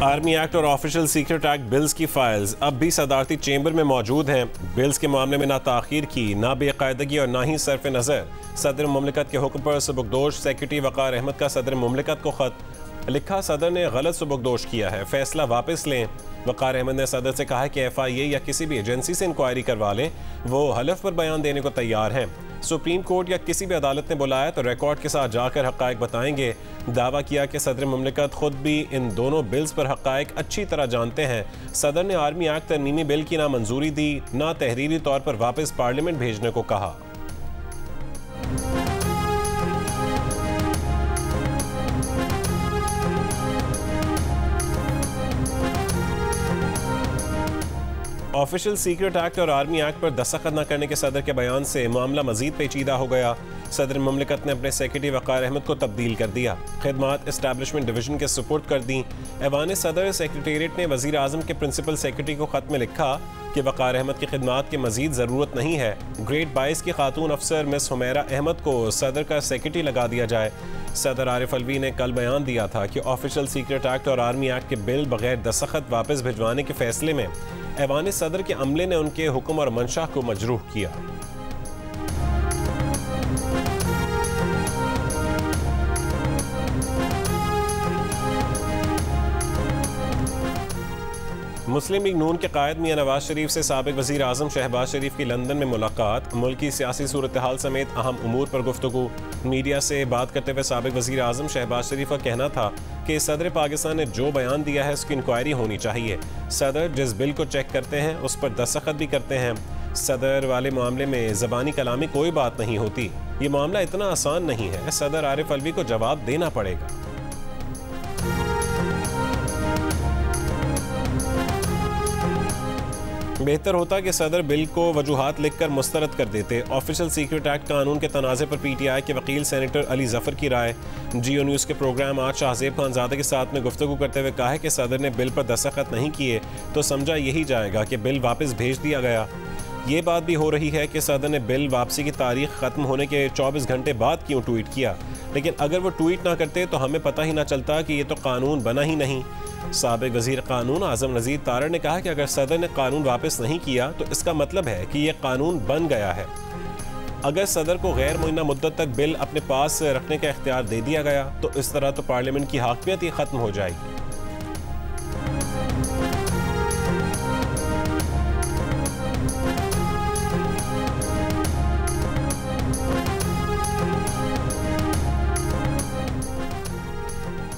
Army act और official secret act bills की files अब भी सदारती चेंबर में मौजूद हैं। बिल्स के मामले में ना ताखीर की, ना बेकायदगी और ना ही सरफ नज़र। सदर मुमलिकत के हुक्म पर सुबकदोश सेक्रेटरी वक़ार अहमद का सदर मुमलिकत को खत लिखा। सदर ने गलत सुबकदोश किया है, फैसला वापस लें। वक़ार अहमद ने सदर से कहा कि FIA या किसी भी एजेंसी से इंक्वायरी करवा लें, वो हलफ पर बयान देने को तैयार हैं। सुप्रीम कोर्ट या किसी भी अदालत ने बुलाया तो रिकॉर्ड के साथ जाकर हक़ाइक़ बताएंगे। दावा किया कि सदर मुमलिकत खुद भी इन दोनों बिल्स पर हक़ाइक़ अच्छी तरह जानते हैं। सदर ने आर्मी एक्ट तरमीमी बिल की ना मंजूरी दी, ना तहरीरी तौर पर वापस पार्लियामेंट भेजने को कहा। ऑफिशियल सीक्रेट एक्ट और आर्मी एक्ट पर दस्तखत न करने के सदर के बयान से मामला मजीद पेचीदा हो गया। सदर मुमलिकत ने अपने सेक्रेटरी वक़ार अहमद को तब्दील कर दिया, खिदमात इस्टेब्लिशमेंट डिवीजन के सुपुर्द कर दी। ऐवान सदर सेक्रेटेरिएट ने वज़ीर आज़म के प्रिंसिपल सेक्रेटरी को ख़त में लिखा कि वक़ार अहमद की खिदमात की मजीद ज़रूरत नहीं है। ग्रेड 22 की खातून अफसर मिस हुमैरा अहमद को सदर का सेक्रेटरी लगा दिया जाए। सदर आरिफ अलवी ने कल बयान दिया था कि ऑफिशियल सीक्रेट एक्ट और आर्मी एक्ट के बिल बगैर दस्तखत वापस भिजवाने के फैसले में ऐवान सदर के अमले ने उनके हुक्म और मंशा को मजरूह किया। मुस्लिम लीग नून के कायद मियां नवाज शरीफ से साबिक वज़ीर आज़म शहबाज शरीफ की लंदन में मुलाकात, मुल्क की सियासी सूरत हाल समेत अहम उमूर पर गुफ्तगू। मीडिया से बात करते हुए साबिक वज़ीर आज़म शहबाज शरीफ का कहना था कि सदर पाकिस्तान ने जो बयान दिया है उसकी इंक्वायरी होनी चाहिए। सदर जिस बिल को चेक करते हैं उस पर दस्तखत भी करते हैं। सदर वाले मामले में ज़बानी कलामी कोई बात नहीं होती। ये मामला इतना आसान नहीं है। सदर आरिफ अलवी को जवाब देना पड़ेगा। बेहतर होता कि सदर बिल को वजूहात लिखकर मुस्तरद कर देते। ऑफिशियल सीक्रेट एक्ट कानून के तनाज़े पर PTI के वकील सेनेटर अली जफ़र की राय। GO न्यूज़ के प्रोग्राम आज शाहज़ेब खानज़ादा के साथ में गुफ्तगू करते हुए कहा कि सदर ने बिल पर दस्तखत नहीं किए तो समझा यही जाएगा कि बिल वापस भेज दिया गया। ये बात भी हो रही है कि सदर ने बिल वापसी की तारीख ख़त्म होने के 24 घंटे बाद क्यों ट्वीट किया, लेकिन अगर वो ट्वीट ना करते तो हमें पता ही ना चलता कि ये तो कानून बना ही नहीं। साबिक वज़ीर कानून आज़म नज़ीर तारड़ ने कहा कि अगर सदर ने कानून वापस नहीं किया तो इसका मतलब है कि यह कानून बन गया है। अगर सदर को गैर मुइन्ना मुद्दत तक बिल अपने पास रखने का इख्तियार दे दिया गया तो इस तरह तो पार्लियामेंट की हाकिमियत ही ख़त्म हो जाएगी।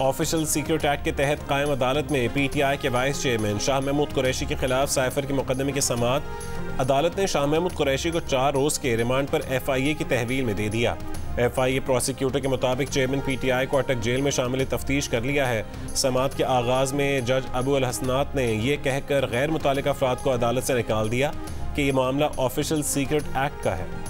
ऑफिशियल सीक्रेट एक्ट के तहत कायम अदालत में PTI के वाइस चेयरमैन शाह महमूद कुरैशी के खिलाफ साइफर के मुकदमे की समाअत अदालत ने शाह महमूद कुरैशी को 4 रोज़ के रिमांड पर FIA की तहवील में दे दिया। FIA प्रोसिक्यूटर के मुताबिक चेयरमैन PTI को अटक जेल में शामिल तफ्तीश कर लिया है। समाअत के आगाज़ में जज अबू अल हसनात ने यह कहकर गैर मुतालिका अफराद को अदालत से निकाल दिया कि यह मामला ऑफिशियल सीक्रेट एक्ट का है।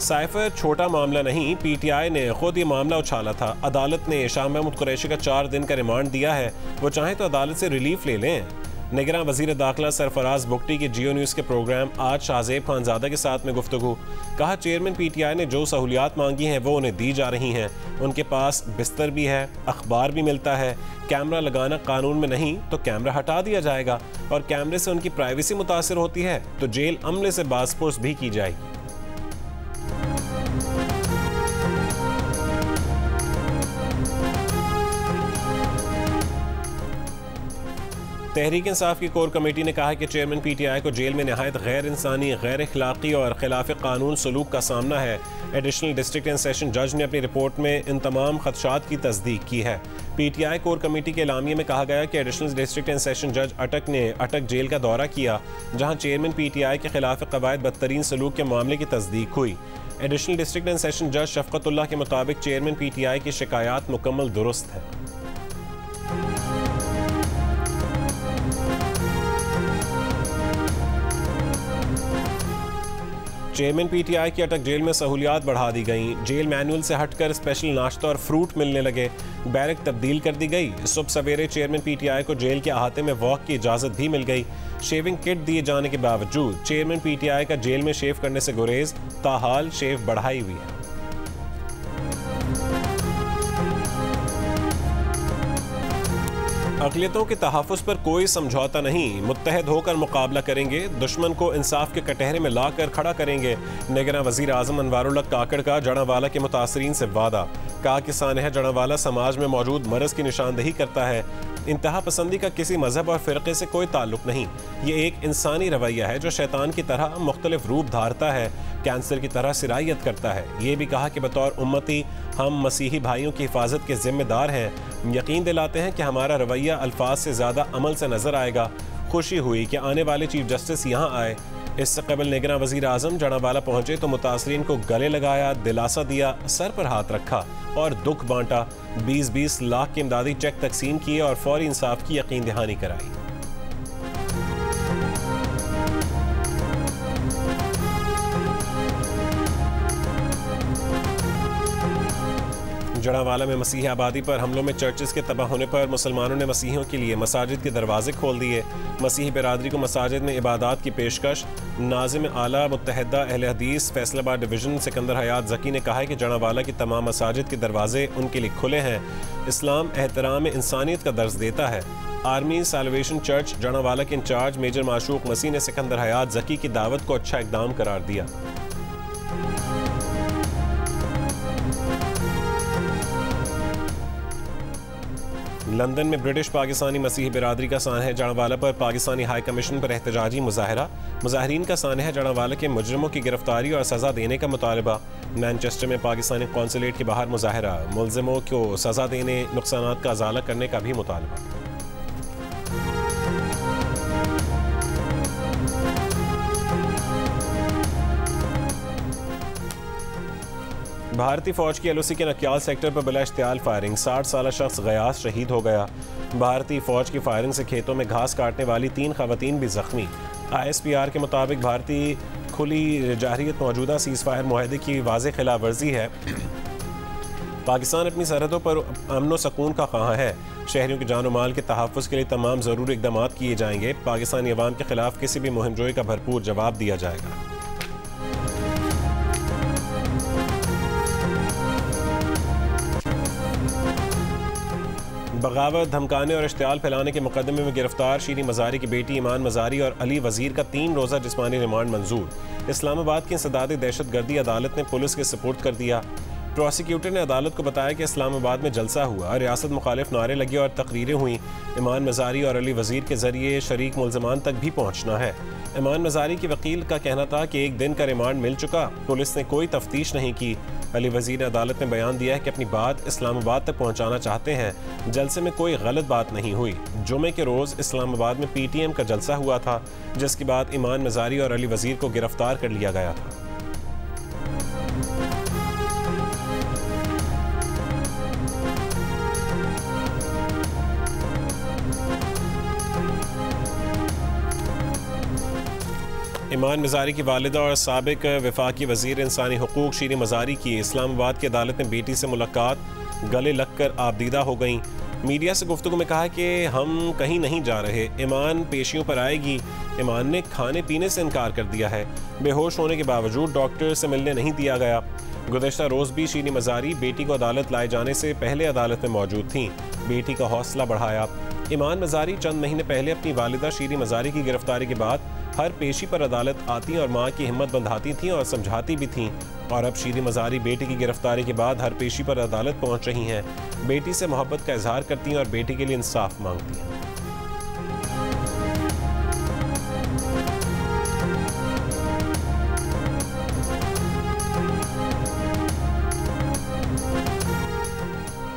साइफर छोटा मामला नहीं, PTI ने खुद ये मामला उछाला था। अदालत ने शाह महमूद कुरैशी का 4 दिन का रिमांड दिया है, वो चाहें तो अदालत से रिलीफ ले लें। निगरान वज़ीर दाखिला सरफराज बुगटी के GO न्यूज़ के प्रोग्राम आज शाहज़ेब खानज़ादा के साथ में गुफ्तगू। कहा चेयरमैन PTI ने जो सहूलियात मांगी हैं वो उन्हें दी जा रही हैं। उनके पास बिस्तर भी है, अखबार भी मिलता है। कैमरा लगाना कानून में नहीं तो कैमरा हटा दिया जाएगा, और कैमरे से उनकी प्राइवेसी मुतासर होती है तो जेल अमले से बासपुर्स भी की जाएगी। तहरीक इंसाफ की कोर कमेटी ने कहा कि चेयरमैन PTI को जेल में नहायत गैर इंसानी, गैर अखलाकी और खिलाफ कानून सलूक का सामना है। एडिशनल डिस्ट्रिक्ट एंड सेशन जज ने अपनी रिपोर्ट में इन तमाम खदशात की तस्दीक की है। PTI कोर कमेटी के एलामिये में कहा गया कि एडिशनल डिस्ट्रिक्ट एंड सेशन जज अटक ने अटक जेल का दौरा किया, जहाँ चेयरमैन PTI के खिलाफ कवायद बदतरीन सलूक के मामले की तस्दीक हुई। एडिशनल डिस्ट्रिक्ट एंड सेशन जज शफकतुल्लाह के मुताबिक चेयरमैन PTI की शिकायत मुकम्मल दुरुस्त है। चेयरमैन PTI की अटक जेल में सहूलियात बढ़ा दी गई। जेल मैनुअल से हटकर स्पेशल नाश्ता और फ्रूट मिलने लगे। बैरक तब्दील कर दी गई। सुबह सवेरे चेयरमैन PTI को जेल के अहाते में वॉक की इजाज़त भी मिल गई। शेविंग किट दिए जाने के बावजूद चेयरमैन PTI का जेल में शेव करने से गुरेज, ताहाल शेव बढ़ाई हुई है। अक़लियतों के तहफ़्फ़ुज़ पर कोई समझौता नहीं, मुत्तहद होकर मुकाबला करेंगे, दुश्मन को इंसाफ के कटहरे में लाकर खड़ा करेंगे। निगरान वज़ीर आज़म अनवारुल हक काकड़ का जड़ांवाला के मुतासरीन से वादा। कहा कि सानह जड़ांवाला समाज में मौजूद मरज़ की निशानदही करता है। इंतहा पसंदी का किसी मजहब और फ़िरक़े से कोई ताल्लुक नहीं। ये एक इंसानी रवैया है जो शैतान की तरह मुख्तलिफ रूप धारता है, कैंसर की तरह सिरायत करता है। ये भी कहा कि बतौर उम्मती हम मसीही भाइयों की हिफाजत के जिम्मेदार हैं। यकीन दिलाते हैं कि हमारा रवैया अल्फाज से ज़्यादा अमल से नज़र आएगा। खुशी हुई कि आने वाले चीफ जस्टिस यहाँ आए। इससे कबल निगरान वज़ीर आज़म जड़ांवाला पहुँचे तो मुतासरीन को गले लगाया, दिलासा दिया, सर पर हाथ रखा और दुख बांटा। 20-20 लाख के इमदादी चेक तकसीम किए और फौरी इंसाफ की यकीन दहानी कराई। जड़ांवाला में मसीही आबादी पर हमलों में चर्चेस के तबाह होने पर मुसलमानों ने मसीहियों के लिए मसाजिद के दरवाजे खोल दिए। मसीही बिरादरी को मसाजिद में इबादत की पेशकश। नाज़िम आला मुत्तहदा अहले हदीस फैसलाबाद डिवीज़न सिकंदर हयात ज़की ने कहा है कि जड़ांवाला की तमाम मसाजिद के दरवाजे उनके लिए खुले हैं। इस्लाम एहतराम इंसानियत का दर्ज देता है। आर्मी साल्वेशन चर्च जड़ांवाला के इंचार्ज मेजर माशूक मसीह ने सिकंदर हयात ज़की की दावत को अच्छा इक़दाम करार दिया। लंदन में ब्रिटिश पाकिस्तानी मसीही बिरादरी का सानह जड़ांवाला पर पाकिस्तानी हाई कमीशन पर एहतजाजी मुजाहरा। मुजाहरीन का सानह जड़ांवाला के मुजरिमों की गिरफ्तारी और सज़ा देने का मुतालबा। मैनचेस्टर में पाकिस्तानी कौंसलेट के बाहर मुजाहरा। मुलजिमों को सज़ा देने, नुकसानात का अजाला करने का भी मुतालबा। भारतीय फौज की LOC के नकियाल सेक्टर पर बिला इश्तियाल फायरिंग। 60 साल शख्स गयास शहीद हो गया। भारतीय फौज की फायरिंग से खेतों में घास काटने वाली 3 खवातीन भी जख्मी। ISPR के मुताबिक भारतीय खुली जारहियत मौजूदा सीज़ फायर मुआहदे की वाज़ेह खिलाफ वर्जी है। पाकिस्तान अपनी सरहदों पर अमन व सकून का ख़्वाह है। शहरियों के जान व माल के तहफ़्फ़ुज़ के लिए तमाम ज़रूरी इक़दाम किए जाएंगे। पाकिस्तानी अवाम के खिलाफ किसी भी मुहिमजोई का भरपूर जवाब दिया जाएगा। बगावत, धमकाने और इश्तियाल फैलाने के मुकदमे में गिरफ्तार शीरी मज़ारी की बेटी ईमान मज़ारी और अली वज़ीर का 3 रोज़ा जिस्मानी रिमांड मंजूर। इस्लामाबाद की इंसदादी दहशतगर्दी अदालत ने पुलिस के सुपुर्द कर दिया। प्रोसिक्यूटर ने अदालत को बताया कि इस्लामाबाद में जलसा हुआ, रियासत मुखालिफ नारे लगे और तकरीरें हुई। ईमान मज़ारी और अली वज़ीर के ज़रिए शरीक मुल्ज़मान तक भी पहुँचना है। ईमान मज़ारी के वकील का कहना था कि 1 दिन का रिमांड मिल चुका, पुलिस ने कोई तफ्तीश नहीं की। अली वज़ीर ने अदालत में बयान दिया है कि अपनी बात इस्लामाबाद तक पहुँचाना चाहते हैं। जलसे में कोई गलत बात नहीं हुई। जुमे के रोज़ इस्लामाबाद में PTM का जलसा हुआ था, जिसके बाद ईमान मज़ारी और अली वज़ीर को गिरफ्तार कर लिया गया था। ईमान मज़ारी की वालिदा और साबिक वफाकी वज़ीर इंसानी हुकूक शीरी मज़ारी की इस्लामाबाद की अदालत में बेटी से मुलाकात, गले लगकर आबदीदा हो गईं। मीडिया से गुफ्तगू में कहा कि हम कहीं नहीं जा रहे, ईमान पेशियों पर आएगी। ईमान ने खाने पीने से इनकार कर दिया है। बेहोश होने के बावजूद डॉक्टर से मिलने नहीं दिया गया। गुज़श्ता रोज़ भी शीरी मज़ारी बेटी को अदालत लाए जाने से पहले अदालत में मौजूद थीं। बेटी का हौसला बढ़ाया। ईमान मज़ारी चंद महीने पहले अपनी वालिदा शीरी मज़ारी की गिरफ्तारी के बाद हर पेशी पर अदालत आती और माँ की हिम्मत बंधाती थीं और समझाती भी थीं। और अब शीरी मज़ारी बेटी की गिरफ्तारी के बाद हर पेशी पर अदालत पहुँच रही हैं। बेटी से मोहब्बत का इजहार करती हैं और बेटी के लिए इंसाफ मांगती हैं।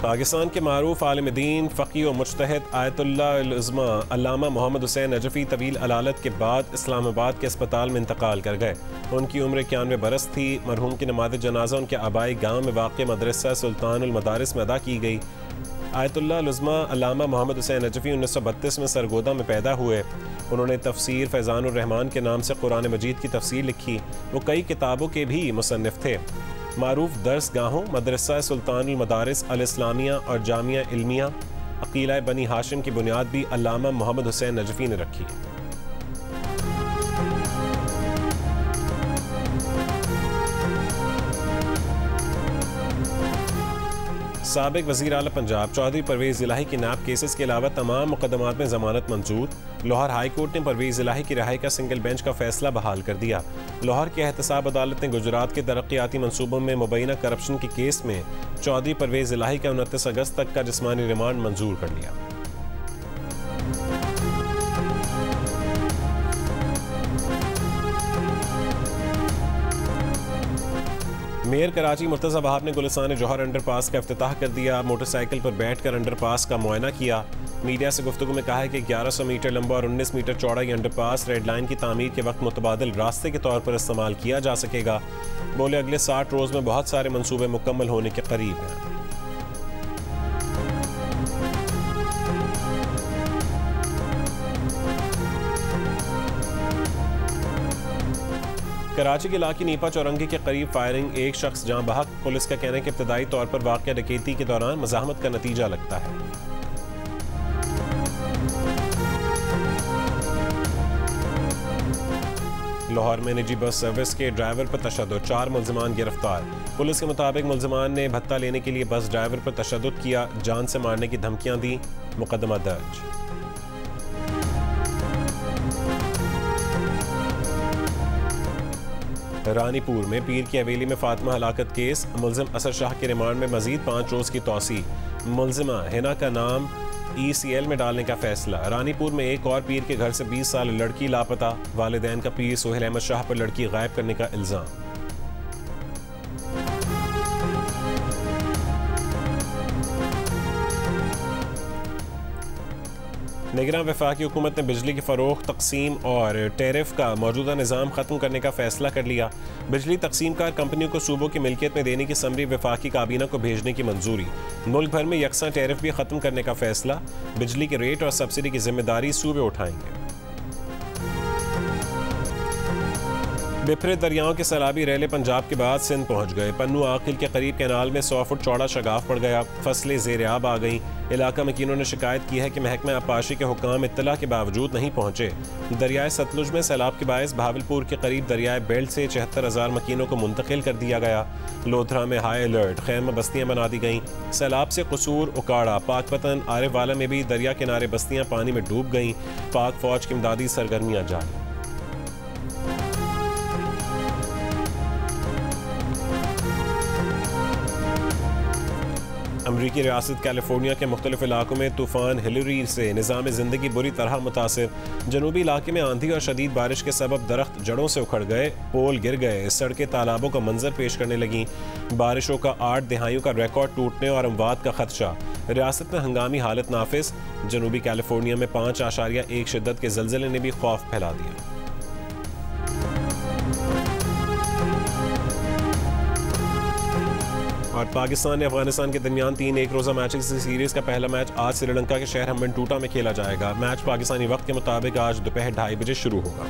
पाकिस्तान के मारूफ आलिम दीन फ़क़ीह व मुज्तहिद आयतुल्लाह उज़्मा अल्लामा मोहम्मद हुसैन नजफ़ी तवील अलालत के बाद इस्लामाबाद के अस्पताल में इंतकाल कर गए। उनकी उम्र 91 बरस थी। मरहूम की नमाज़ जनाजा उनके आबाई गाँव में वाक़ मदरसा सुल्तानुल मदारिस में अदा की गई। आयतुल्लाह उज़्मा अल्लामा मोहम्मद हुसैन नजफ़ी 1932 में सरगोदा में पैदा हुए। उन्होंने तफसीर फैज़ानुर रहमान के नाम से कुरान मजीद की तफसीर लिखी। वो कई किताबों के भी मुसन्निफ थे। मारूफ दर्स गाहों मदरसा सुल्तानुल मदारिस अल इस्लामिया और जामिया इल्मिया अकीला बनी हाशिम की बुनियाद भी अल्लामा मोहम्मद हुसैन नजफी ने रखी। साबिक वज़ीर आला पंजाब चौधरी परवेज़ इलाही की नैब केसेस के अलावा तमाम मुकदमात में जमानत मंजूर। लाहौर हाई कोर्ट ने परवेज़ इलाही की रिहाई का सिंगल बेंच का फैसला बहाल कर दिया। लाहौर की एहतसाब अदालत ने गुजरात के तरक्याती मनसूबों में मुबैना करप्शन के केस में चौधरी परवेज़ इलाही का 29 अगस्त तक का जिस्मानी रिमांड मंजूर कर लिया। मेयर कराची मुर्तज़ा वहाब ने गुलिस्तान जौहर अंडरपास का इफ्तिताह कर दिया। मोटरसाइकिल पर बैठकर अंडरपास का मुआयना किया। मीडिया से गुफ्तगू में कहा है कि 1100 मीटर लंबा और 19 मीटर चौड़ा ये अंडरपास रेड लाइन की तामीर के वक्त मुतबादिल रास्ते के तौर पर इस्तेमाल किया जा सकेगा। बोले अगले 60 रोज़ में बहुत सारे मंसूबे मुकम्मल होने के करीब हैं। कराची के इलाके नीपा चौरंगी के करीब फायरिंग, एक शख्स जाँ बहक। पुलिस का कहना है कि इब्तदाई तौर पर वाक़या डकैती के दौरान मज़ाहमत का नतीजा लगता है। लाहौर में निजी बस सर्विस के ड्राइवर पर तशद्दुद, 4 मुल्ज़िमान गिरफ्तार। पुलिस के मुताबिक मुल्ज़िमान ने भत्ता लेने के लिए बस ड्राइवर पर तशद्दुद किया, जान से मारने की धमकियां दी। मुकदमा दर्ज। रानीपुर में पीर की हवेली में फातिमा हलाकत केस, मुल्जिम असर शाह के रिमांड में मजीद 5 रोज़ की तौसी। मुल्जिमा हिना का नाम ECL में डालने का फैसला। रानीपुर में एक और पीर के घर से 20 साल लड़की लापता, वालिदैन का पीर सोहेल अहमद शाह पर लड़की गायब करने का इल्ज़ाम। निगरान वफाकी हुकूमत ने बिजली की फ़रोख्त, तकसीम और टैरिफ का मौजूदा निज़ाम ख़त्म करने का फ़ैसला कर लिया। बिजली तकसीमकार कंपनियों को सूबों की मिल्कियत में देने की समरी वफाकी काबीना को भेजने की मंजूरी। मुल्क भर में यकसा टैरिफ भी ख़त्म करने का फ़ैसला। बिजली के रेट और सब्सिडी की जिम्मेदारी सूबे उठाएंगे। बिफरे दरियाओं के सैलाबी रैले पंजाब के बाद सिंध पहुंच गए। पन्नू आकिल के करीब कैनाल में 100 फुट चौड़ा शगाफ पड़ गया, फसलें ज़ेर-ए-आब आ गईं। इलाका मकीनों ने शिकायत की है कि महकमा आबपाशी के हुक्काम इत्तला के बावजूद नहीं पहुंचे। दरियाए सतलुज में सैलाब के बायस बहावलपुर के करीब दरियाए बेल्ट से 76,000 मकीनों को मुंतकिल कर दिया गया। लोधरा में हाई अलर्ट, खैमा बस्तियां बना दी गईं। सैलाब से कसूर, उकाड़ा, पाकपतन, आरिफवाला में भी दरिया किनारे बस्तियां पानी में डूब गईं। पाक फौज की इमदादी सरगर्मियां जारी। अमरीकी रियासत कैलिफोर्निया के मुख्तलिफ इलाकों में तूफ़ान हिलरी से निज़ाम ज़िंदगी बुरी तरह मुतासिर। जनूबी इलाके में आंधी और शदीद बारिश के सबब दरख्त जड़ों से उखड़ गए, पोल गिर गए, सड़कें तालाबों का मंजर पेश करने लगीं। बारिशों का 8 दिहाइयों का रिकॉर्ड टूटने और अमवात का खदशा। रियासत में हंगामी हालत नाफिज। जनूबी कैलिफोर्निया में 5.1 शिद्दत के ज़लज़ले ने भी खौफ फैला दिया। और पाकिस्तान ने अफगानिस्तान के दरमियान 3 एक रोज़ा मैचेस की सीरीज़ का पहला मैच आज श्रीलंका के शहर हम्बनटोटा में खेला जाएगा। मैच पाकिस्तानी वक्त के मुताबिक आज दोपहर 2:30 बजे शुरू होगा।